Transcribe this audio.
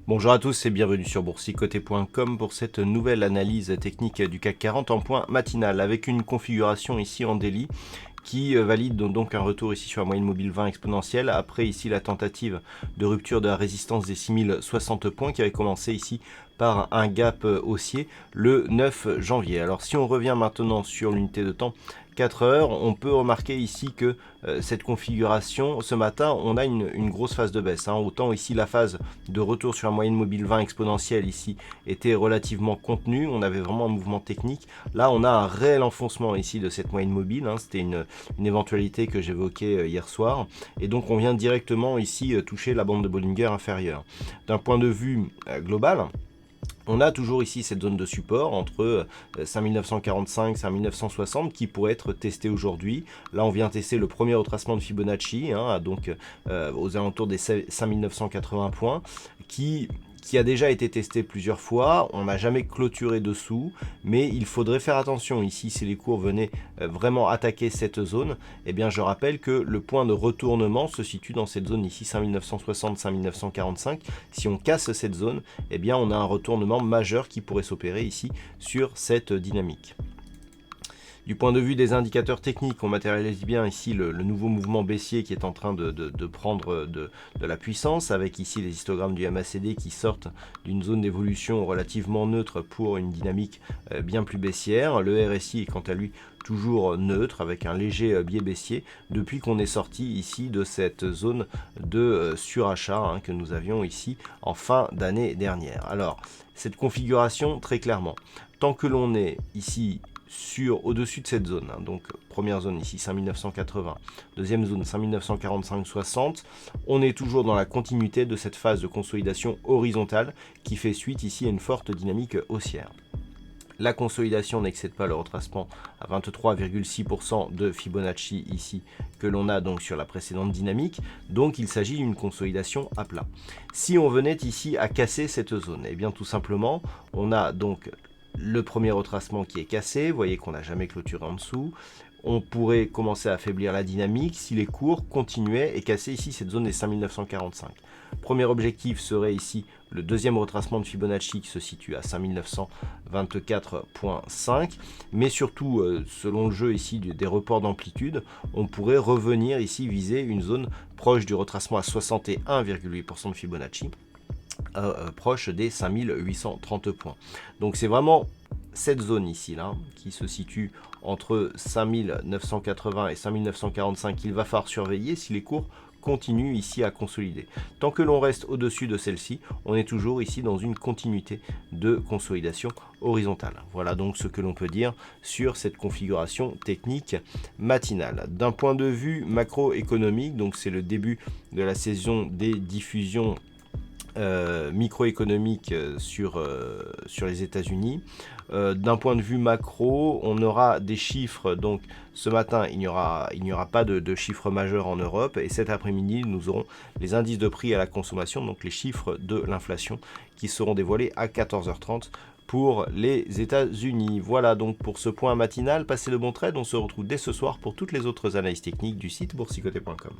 Bonjour à tous et bienvenue sur boursicoté.com pour cette nouvelle analyse technique du CAC 40 en point matinal avec une configuration ici en daily qui valide donc un retour ici sur la moyenne mobile 20 exponentielle après ici la tentative de rupture de la résistance des 6060 points qui avait commencé ici par un gap haussier le 9 janvier. Alors si on revient maintenant sur l'unité de temps 4 heures, on peut remarquer ici que cette configuration, ce matin, on a une grosse phase de baisse. Autant ici la phase de retour sur la moyenne mobile 20 exponentielle ici était relativement contenue, on avait vraiment un mouvement technique. Là, on a un réel enfoncement ici de cette moyenne mobile, c'était une éventualité que j'évoquais hier soir. Et donc on vient directement ici toucher la bande de Bollinger inférieure. D'un point de vue global, on a toujours ici cette zone de support entre 5945 et 5960 qui pourrait être testée aujourd'hui. Là, on vient tester le premier retracement de Fibonacci, donc aux alentours des 5980 points, qui a déjà été testé plusieurs fois. On n'a jamais clôturé dessous, mais il faudrait faire attention ici si les cours venaient vraiment attaquer cette zone. Eh bien, je rappelle que le point de retournement se situe dans cette zone ici, 5960-5945. Si on casse cette zone, eh bien, on a un retournement majeur qui pourrait s'opérer ici sur cette dynamique. Du point de vue des indicateurs techniques, on matérialise bien ici le nouveau mouvement baissier qui est en train de prendre de la puissance, avec ici les histogrammes du MACD qui sortent d'une zone d'évolution relativement neutre pour une dynamique bien plus baissière. Le RSI est quant à lui toujours neutre avec un léger biais baissier depuis qu'on est sorti ici de cette zone de surachat que nous avions ici en fin d'année dernière. Alors, cette configuration, très clairement, tant que l'on est ici au-dessus de cette zone, donc première zone ici 5980, deuxième zone 5945-60, on est toujours dans la continuité de cette phase de consolidation horizontale qui fait suite ici à une forte dynamique haussière. La consolidation n'excède pas le retracement à 23,6% de Fibonacci ici que l'on a donc sur la précédente dynamique, donc il s'agit d'une consolidation à plat. Si on venait ici à casser cette zone, eh bien tout simplement on a donc le premier retracement qui est cassé, vous voyez qu'on n'a jamais clôturé en dessous. On pourrait commencer à affaiblir la dynamique si les cours continuaient et cassaient ici cette zone des 5945. Premier objectif serait ici le deuxième retracement de Fibonacci qui se situe à 5924,5. Mais surtout, selon le jeu ici des reports d'amplitude, on pourrait revenir ici viser une zone proche du retracement à 61,8% de Fibonacci. Proche des 5830 points. Donc c'est vraiment cette zone ici là qui se situe entre 5980 et 5945 qu'il va falloir surveiller si les cours continuent ici à consolider. Tant que l'on reste au-dessus de celle-ci, on est toujours ici dans une continuité de consolidation horizontale. Voilà donc ce que l'on peut dire sur cette configuration technique matinale. D'un point de vue macroéconomique, donc c'est le début de la saison des diffusions microéconomique sur les États-Unis. D'un point de vue macro, on aura des chiffres. Donc ce matin, il n'y aura pas de chiffres majeurs en Europe. Et cet après-midi, nous aurons les indices de prix à la consommation, donc les chiffres de l'inflation qui seront dévoilés à 14h30 pour les États-Unis. Voilà donc pour ce point matinal. Passez de bons trades. On se retrouve dès ce soir pour toutes les autres analyses techniques du site boursicoté.com.